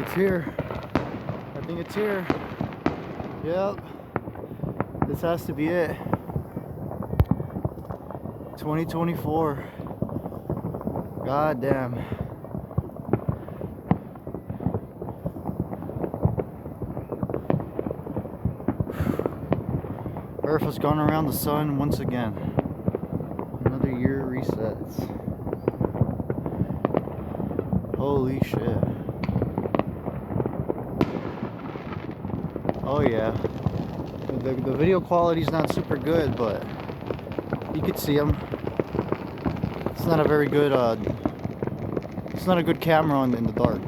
think it's here. I think it's here. Yep. This has to be it. 2024. God damn. Earth has gone around the sun once again. Another year resets. Holy shit. Oh yeah. The video quality is not super good, but you could see them. It's not a very good it's not a good camera in the dark.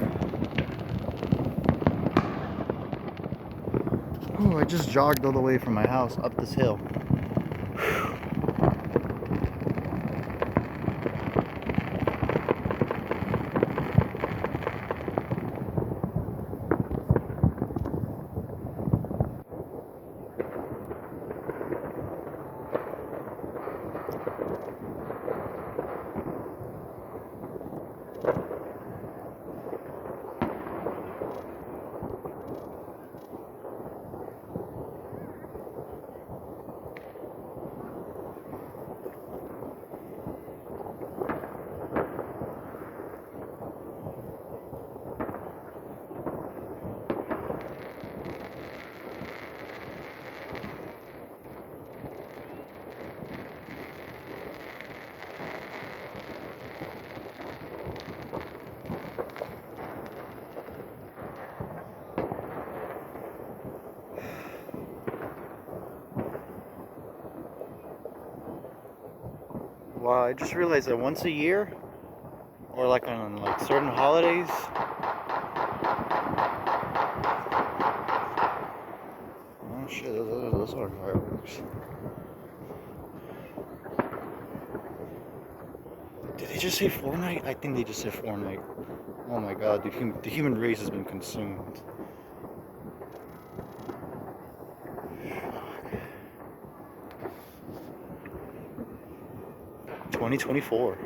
Ooh, I just jogged all the way from my house up this hill. Wow, I just realized that once a year, or like on like certain holidays, oh shit, those are fireworks. Did they just say Fortnite? I think they just said Fortnite. Oh my god, the human race has been consumed. 2024.